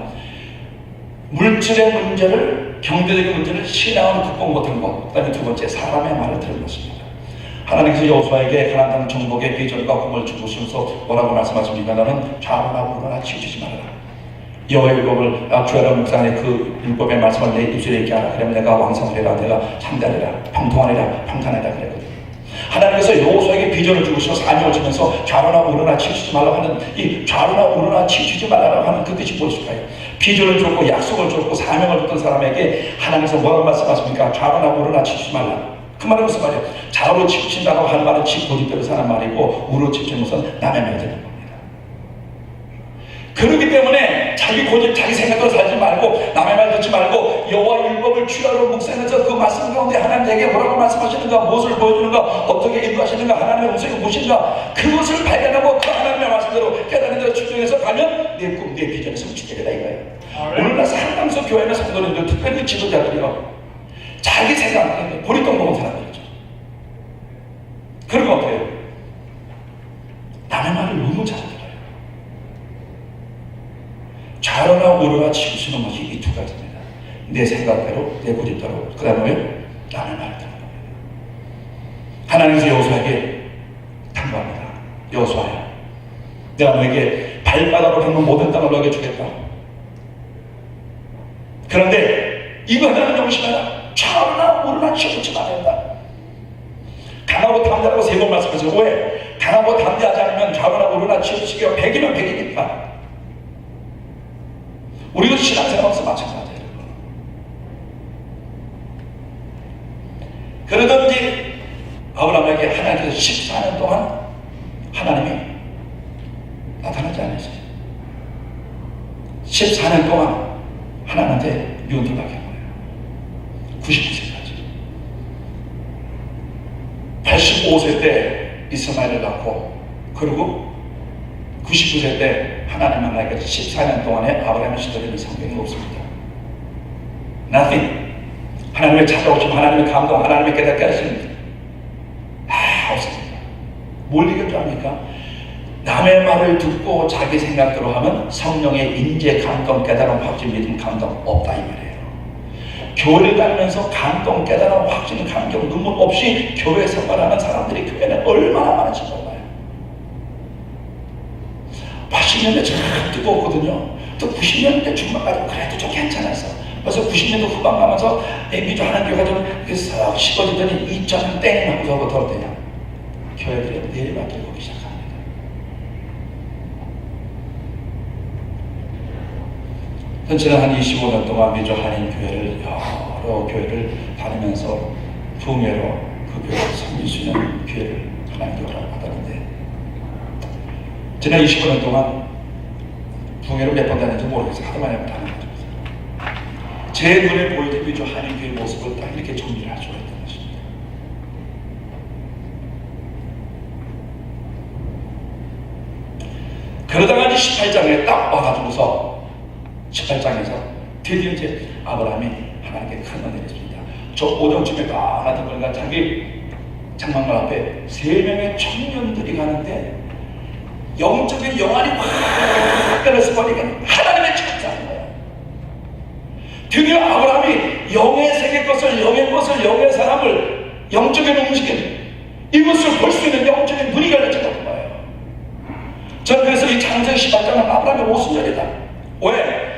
물질의 문제를, 경제적인 문제를 신앙으로 극복 못한 것, 그 다음에 두 번째 사람의 말을 들은 것입니다. 하나님께서 여호수아에게 가나안 땅 정복의 비전과 꿈을 주시면서 뭐라고 말씀하십니까? 너는 좌우나 우로나 치우치지 말아라. 여호와의 율법을 주야라 묵상하니 그 율법의 말씀을 내 입술에 있게 하라. 그러면 내가 왕성하리라, 내가 창대하리라, 평통하리라, 평탄하리라 그랬거든요. 하나님께서 여호수아에게 비전을 주시고 사명을 주면서 좌우나 우로나 치우치지 말라고 하는 이 좌우나 우로나 치우치지 말라고 하는 그 뜻이 무엇일까요? 비전을 줬고 약속을 줬고 사명을 줬던 사람에게 하나님께서 뭐라고 말씀하십니까? 좌우나 우로나 치우치지 말라. 그 말은 무슨 말이에요? 좌우로 치우친다고 하는 말은 지 고집대로 사는 말이고 우로 치우치는 것은 남의 말 듣는 겁니다. 그렇기 때문에 자기 고집, 자기 생각대로 살지 말고 남의 말 듣지 말고 여호와 율법을 주야로 묵상해서 그 말씀 가운데 하나님에게 뭐라고 말씀하시는가, 무엇을 보여주는가, 어떻게 인도하시는가, 하나님의 음성이 무엇인가, 그것을 발견하고 그 하나님의 말씀대로 깨달은 대로 집중해서 가면 내 꿈, 내 비전이 성취되게 다 이거예요. 오늘날 상당수 교회나 성도님들, 특별히 지도자들이요, 자기 생각, 보리똥 먹은 사람들이죠. 그런 거 어때요? 남의 말을 너무 잘 들어요. 좌로나 우로나 치우치는 것이 이 두 가지입니다. 내 생각대로, 내 고집대로, 그 다음에 남의 말을 듣는 겁니다. 하나님께서 여호수아에게 당부합니다. 여호수아야, 내가 너에게 발바닥으로 밟는 모든 땅을 너에게 주겠다. 그런데 이거 하나는 명심해라. 좌우나 우르나 치우치지 말아야. 당하고 담대라고 3번 말씀하세요. 왜? 당하고 담대하지 않으면 좌우나 우르나 치우치기가 100이면 100이니까. 우리도 신앙생활에서 마찬가지예요. 그러든지 아브라함에게 하나님께서 14년 동안 하나님이 나타나지 않으세요. 14년 동안 하나님한테 미움을 받게 한 거예요. 99세까지. 85세 때 이스마엘을 낳고, 그리고 99세 때 하나님 만나게 14년 동안에 아브라함의 시대에는 성경이 없습니다. Nothing. 하나님의 찾아오심, 하나님의 감동, 하나님의 깨닫게 하십니다. 없습니다. 뭘 얘기합니까? 남의 말을 듣고 자기 생각대로 하면 성령의 인재, 감동, 깨달음, 확신, 믿음, 감동 없다 이 말이에요. 교회를 다니면서 감동, 깨달음, 확신, 감동, 눈물 없이 교회 생활하는 사람들이 교회는 얼마나 많은지 몰라요. 80년대 참 뜨거웠거든요. 또 90년대 중반까지 그래도 좀 괜찮았어. 그래서 90년대 후반 가면서 미주 하는 교회가 좀 싹 식어지더니 2000년 땡 하고서부터 어때요? 교회들이 내리막길 오기 시작합니다. 지난 한 25년 동안 미주 한인교회를 여러 교회를 다니면서 부흥회로 그 교회를 섬길 수 있는 기회를 하나님께 허락받았는데, 지난 25년 동안 부흥회를 몇 번 다녔는지 모르겠어요. 하도 많이 다녔는지. 제 눈에 보이던 미주 한인교회의 모습을 딱 이렇게 정리를 할 수가 있다는 것입니다. 그러다가 이제 18장에 딱 와가지고서 18장에서 드디어 이제 아브라함이 하나님께 큰 은혜를 했습니다. 저 오정집에 까마득 보니까 자기 장막문 앞에 3명의 청년들이 가는데 영적인 영안이 확 끊어서 보니까 하나님의 천사인 거예요. 드디어 아브라함이 영의 세계 것을, 영의 것을, 영의 사람을, 영적인 움직임, 이것을 볼 수 있는 영적인 눈이 열려졌던 거예요. 저는 그래서 이 창세기 18장은 아브라함의 모순절이다. 왜?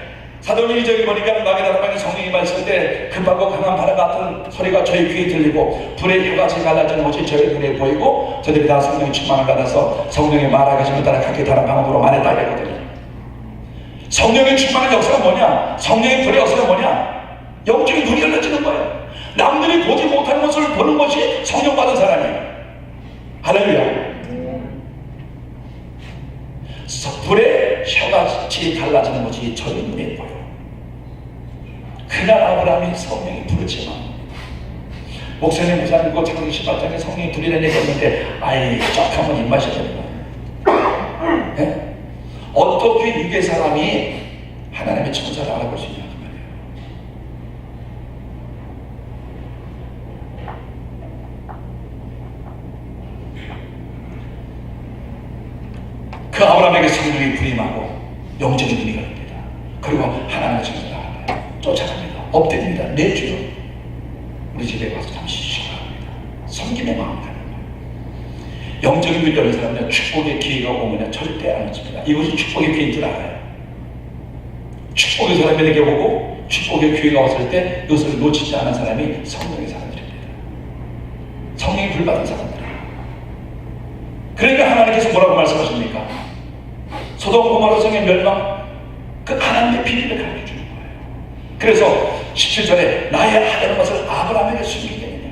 사도행전 2장에 보니까 마게다라방에 성령이 임하실 때 급하고 강한 바람 같은 소리가 저희 귀에 들리고 불의 혀같이 갈라지는 것이 저희 눈에 보이고 저들이 다 성령의 충만을 받아서 성령의 말하기 전에 따라 각기 다른 방법으로 말했다 이거거든요. 성령의 충만한 역사가 뭐냐? 성령의 불의 역사가 뭐냐? 영적인 눈이 열려지는 거예요. 남들이 보지 못하는 것을 보는 것이 성령 받은 사람이에요. 할렐루야. 불의 혀같이 달라지는 것이 저희 눈에 보여. 그날 아브라함이 성령이 부르지만 목사님 부사님고 창세기 18장에 성령이 불이라는 얘기가 있는데 아이 쫙 한번 입마셔야 되는 거예요. 네? 어떻게 이게 사람이 하나님의 천사를 알아볼 수 있냐 그 말이에요. 그 아브라함에게 성령이 부임하고 영적인 눈이 열립니다. 그리고 하나님의 천사를 알아요. 쫓아갑니다. 엎드립니다. 내 주여 우리 집에 와서 잠시 쉬어라 합니다. 섬김의 마음을 가는 거예요. 영적인 눈이 열린 사람은 축복의 기회가 오면 절대 안 놓칩니다. 이것이 축복의 기회인 줄 알아요. 축복의 사람에게 오고 축복의 기회가 왔을 때 이것을 놓치지 않은 사람이 성령의 사람들입니다. 성령이 불받은 사람들이에요. 그러니까 하나님께서 뭐라고 말씀하십니까? 소돔 고모라 성의 멸망, 그 하나님의 비밀을 가르쳐주는 거예요. 그래서 17절에 나의 아들은 것을 아브라함에게 숨기겠느냐.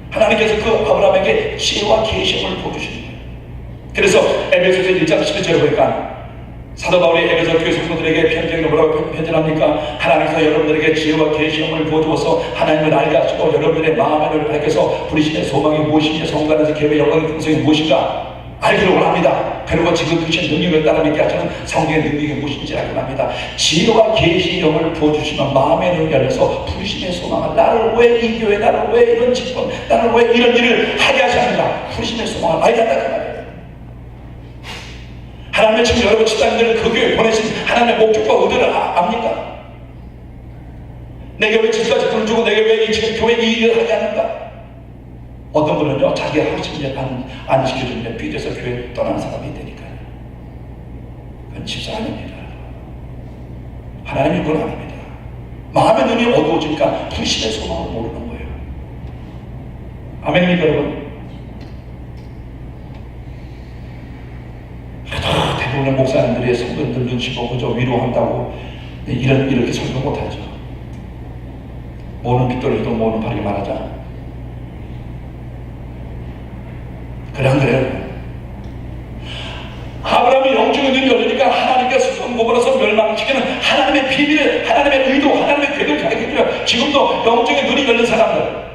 하나님께서 그 아브라함에게 지혜와 계시를 보여주시는 거예요. 그래서 에베소서 1장 11절에 보니까 사도 바울이 에베소 교회 성도들에게 편지를 뭐라고 편지합니까? 하나님께서 여러분들에게 지혜와 계시를 보여주어서 하나님을 알게 하시고 여러분들의 마음을 밝혀서 부르심의 소망이 무엇인지 성도 안에서 계획의 영광의 풍성이 무엇인가 알기를 원합니다. 그리고 지금 주신 능력을 따라 믿게 하시는 성령의 능력이 무엇인지 알기를 합니다. 지혜와 계시의 영을 부어주시면 마음의 눈이 열려서 부르심의 소망을 나를 왜 이 교회, 나를 왜 이런 직분, 나를 왜 이런 일을 하게 하셨는가 부르심의 소망을 알게 한다 그 말이에요. 하나님의 지금 여러분 집사님들을 그 교회에 보내신 하나님의 목적과 의도를 압니까? 내게 왜 집사 직분을 주고 내게 왜 이 지금 교회 이 일을 하게 하는가? 어떤 분은요 자기가 하신 일 안 지켜주면 삐져서 교회 떠나는 사람이 되니까요. 그건 집사 아닙니다. 하나님이 그건 아닙니다. 마음의 눈이 어두워지니까 불신의 소망을 모르는 거예요. 아멘입니까 여러분? 대부분의 목사님들의 성도들 눈치 보고 저 위로한다고 이렇게 설교 못하죠. 모는 빗돌이도 모는 바르게 말하자. 그래 안 그래요? 아브라함이 영적인 눈이 열리니까 하나님께서 소돔고모라서 멸망시키는 하나님의 비밀을, 하나님의 의도, 하나님의 계획을 가르쳐줘요. 지금도 영적인 눈이 열린 사람들,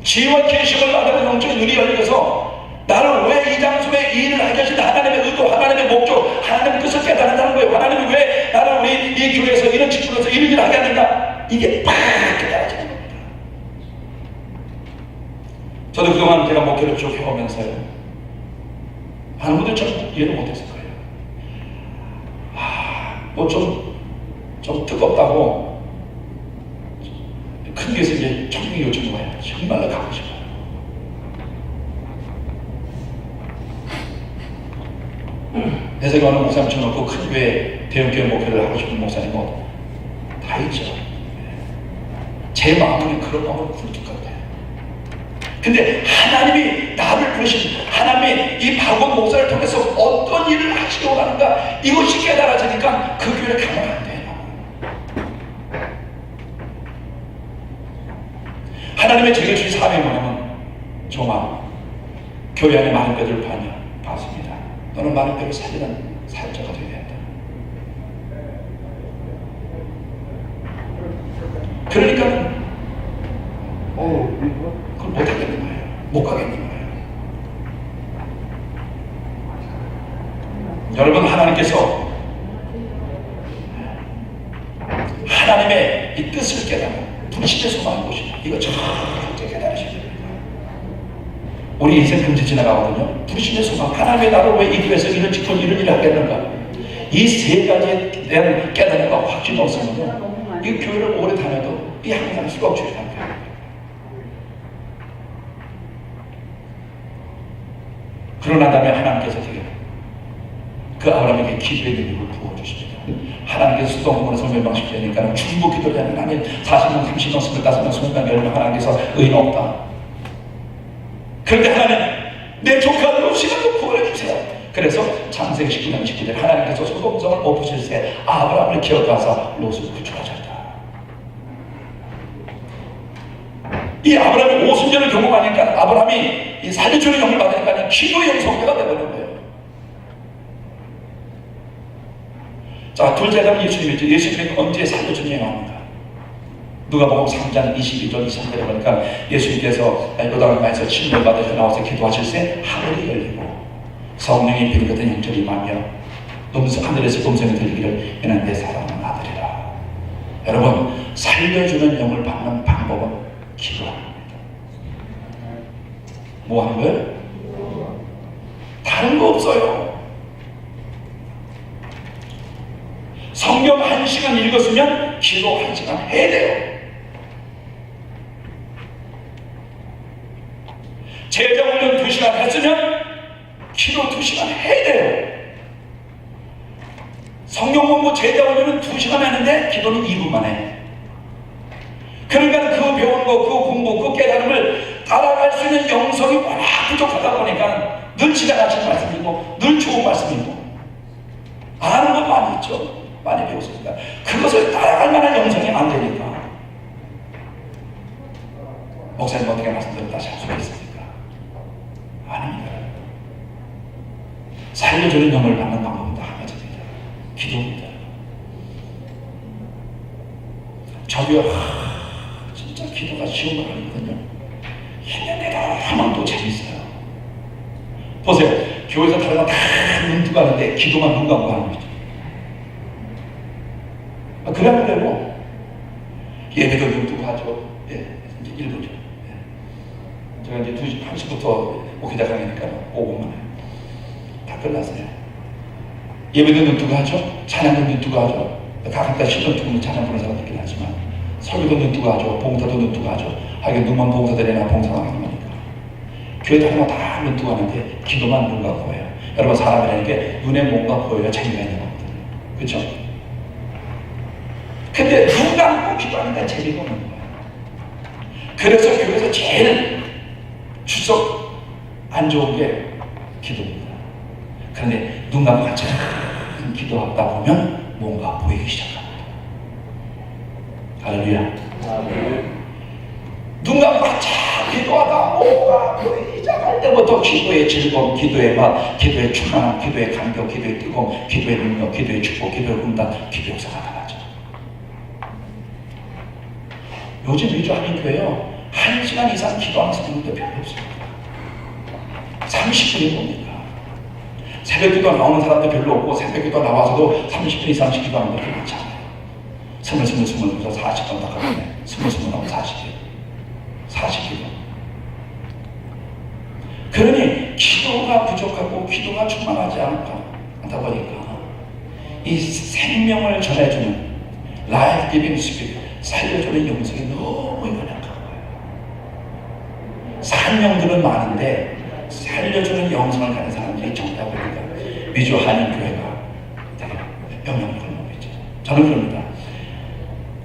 지혜와 계시를 받는 영적인 눈이 열려서 나를 왜 이 장소에 이 일을 하게 하신 하나님의 의도, 하나님의 목적, 하나님의 뜻을 깨달았다는 거예요. 하나님이 왜 나를 우리 이 교회에서 이런 직분에서 이런 일을 하게 하는가, 이게 팍 깨달아지는 겁니다. 저도 그동안 제가 목회를 쭉 해오면서요, 많은 분들 좀 이해를 못했을 거예요. 뭐 좀 뜨겁다고 큰 교회에서 이제 청년 요청이 와요. 정말로 가고 싶어요. 해석이 어느 목사님 쳐놓고 큰 교회, 대형 교회 목회를 하고 싶은 목사님 뭐 다 있죠. 제 마음은 그런 마음은 굴뚝같아요. 근데 하나님이 나를 부르신, 하나님이 이 박원 목사를 통해서 어떤 일을 하시려고 하는가, 이것이 깨달아지니까 그 교회를 가면 안 돼요. 하나님의 제게 주신 사명이 뭐냐면, 정말 교회 안에 많은 배들을 봤습니다. 너는 많은 배를 살리는 사역자가 되어야 된다. 그러니까 그걸 못하겠는 거예요. 못 가겠는 거예요. 여러분, 하나님께서 하나님의 이 뜻을 깨달은 불신의 소망을 보시면 이거 절대 깨달으셔야 됩니다. 우리 인생 금세 지나가거든요. 불신의 소망, 하나님의 나를 왜 이 교회에서 이런 직분, 이런 일을 하겠는가, 이 세 가지에 대한 깨달음과 확신이 없으면요, 이 교회를 오래 다녀도 이 항상 수박주의 상태예요. 그러나 다음에 하나님께서 되게 그 아브라함에게 기도의 능력을 부어주십니다. 하나님께서 소돔고모라서 멸망시키니까 중보 기도를 하는 하나님, 40명, 30명, 25명, 20명, 10명 하나님께서 의인 없다. 그런데 하나님, 내 조카들로 시간도 구원해 주세요. 그래서 창세기 19장 19절 하나님께서 소돔성을 엎으실 때 아브라함을 기억하사 롯을 구출하셨다. 이 아브라함이 오순절을 경험하니까, 아브라함이 이 살려주는 영을 받으니까 기도의 영성회가 되버린 거예요. 자, 둘째 다음 예수님이죠. 예수님이 언제 살려주는 영이 나옵니까? 누가복음 3장 22절 23절에 보니까 예수님께서 요단강에서 침례를 받으셔 나와서 기도하실 때 하늘이 열리고 성령이 비리 같은 영절이 임하며 하늘에서 음성이 들리기를 이는 내 사랑하는 아들이라. 여러분, 살려주는 영을 받는 방법은 기도합니다. 뭐 하는 거예요? 다른 거 없어요. 성경 1시간 읽었으면 기도 1시간 해야 돼요. 제자 훈련 2시간 했으면 기도 2시간 해야 돼요. 성경 공부 제자 훈련은 2시간 했는데 기도는 2분만 해. 그러니까 그 배운 거, 그 공부, 그 깨달음을 따라갈 수 있는 영성이 워낙 부족하다 보니까 늘 지나가신 말씀이고 늘 좋은 말씀이고 아는 건 많이 있죠. 많이 배웠으니까 그것을 따라갈 만한 영성이 안 되니까. 목사님 어떻게 말씀드렸다 잘수있습니까? 아닙니다. 살려주는 영을 받는 방법은 다 한 가지입니다. 기도입니다. 저도요, 진짜 기도가 쉬운 건 아니거든요. 힘내다 하면 또 재밌어요. 보세요. 교회에서 다른 거 다 눈 뜨고 하는데 기도만 눈 감고 하는 거죠. 그래 안 그래요? 예배도 눈 뜨고 하죠. 예, 이제 1분이죠. 예. 제가 이제 2시, 1시부터 목회자 강의니까 5분만 해요. 다 끝났어요. 예배도 눈 뜨고 하죠. 찬양도 눈 뜨고 하죠. 가끔가다 시도 뜨고 찬양 부르는 사람도 있긴 하지만 설교도 눈 뜨고 하죠. 봉사도 눈 뜨고 하죠. 하긴 눈만 봉사들이나 봉사만 하는 거니까. 교회 다니면 다 눈 뜨고 하는데 기도만 눈 감고 해요. 여러분, 사람이라는 게 눈에 뭔가 보여야 재미가 있는 거거든요. 그렇죠? 근데 눈 감고 기도하니까 재미가 없는 거예요. 그래서 교회에서 제일 추석 안 좋은 게 기도입니다. 그런데 눈 감고 한참 기도하다 보면 뭔가 보이기 시작합니다. 할렐루야. 눈 감고 한참 기도하다 뭔가 보이기 시작할 때부터 기도의 즐거움, 기도의 맛, 기도의 충만함, 기도의 감격, 기도의 뜨거움, 기도의 능력, 기도의 축복, 기도의 응답, 기도의 역사가 나타나죠. 요즘 위주 한인교회요 1시간 이상 기도하는 사람도 별로 없습니다. 30분이 뭡니까? 새벽 기도 나오는 사람도 별로 없고 새벽 기도 나와서도 30분 이상씩 기도하는 분들 많잖아요. 20, 40분 다 가겠네. 20 나오면 40기도. 그러니 기도가 부족하고 기도가 충만하지 않다 보니까 이 생명을 전해주는 라이프 기빙 스피릿, 살려주는 영성이 너무 연약한 거예요. 산명들은 많은데 살려주는 영성을 가진 사람들이 적다 보니까 위주 한인교회가 되게 영향력을 먹고 있죠. 저는 그럽니다.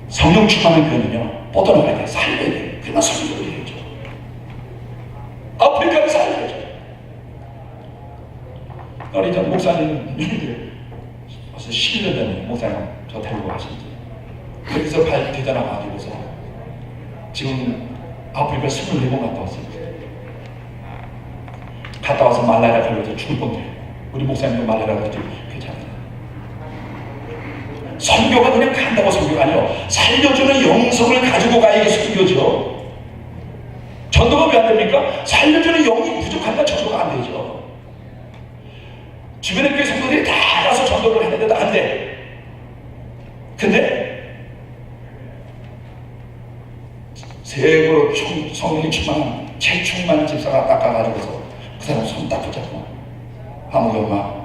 성령 충만한 교회는요 뻗어나가야 돼. 살려야 돼. 그냥 설교를 해야죠. 아프리카를 살려야죠. 우리 전 목사님 벌써 11년 전에 목사님 저 데리고 가신지 여기서 발 디뎌나가지고서 지금 아프리카 24번 갔다 왔습니다. 갔다 와서 말라리아 걸려서 죽을 뻔해요. 우리 목사님도 말라리아 걸려서 괜찮아요. 선교가 그냥 간다고 선교가 아니에요. 살려주는 영성을 가지고 가야 이게 선교죠. 전도가 왜 안 됩니까? 살려주는 영이 부족하니까 전도가 안 되죠. 주변의 교회 성도들이 다 알아서 전도를 했는데도 안 돼. 근데 세고로 성령이 충만한 최충만한 집사가 닦아가지고서 그 사람 손 딱 붙잡고 아무개 엄마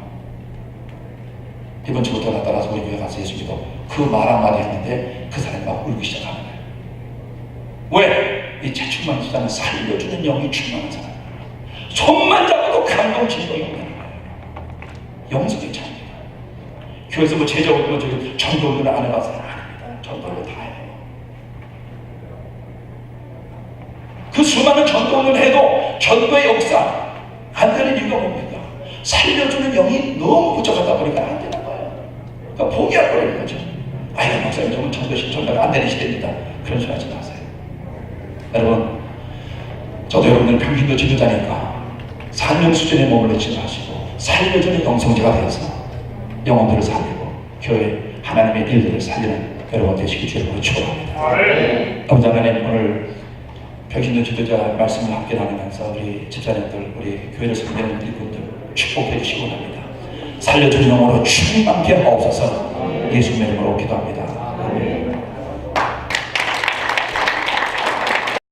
이번 주부터 나 따라서 우리 교회 가서 예수 믿어. 그 말 한마디 했는데 그 사람이 막 울기 시작하는 거예요. 왜? 이 최충만한 집사는 살려주는 영이 충만한 사람. 손만 잡아도 감동 진동이 없는 거예요. 영성이 차입니다. 교회에서 뭐 제자 오면 저기 전도를 안 해봐서 아닙니다. 전도를 다 해요. 그 수많은 전도를 해도 전도의 역사 안 되는 이유가 뭡니까? 살려주는 영이 너무 부족하다 보니까 안 되는 거예요. 그러니까 포기할 거라는 거죠. 아이고 목사님 저는 전도 신청자가 안 되는 시대입니다. 그런 소리 하지 마세요. 여러분 저도 여러분들 평신도 지도자니까 산명 수준에 머물르지 마시고 살려주는 영성자가 되어서 영혼들을 살리고 교회 하나님의 일들을 살리는 여러분 되시기 주님으로 축원합니다. 아버지 하나님 오늘 평신도 지도자 말씀을 함께 나누면서 우리 집사님들 우리 교회를 섬기는 일꾼들 축복해 주시기 원합니다. 살려주는 영으로 충만케 하옵소서. 예수님의 이름으로 기도합니다.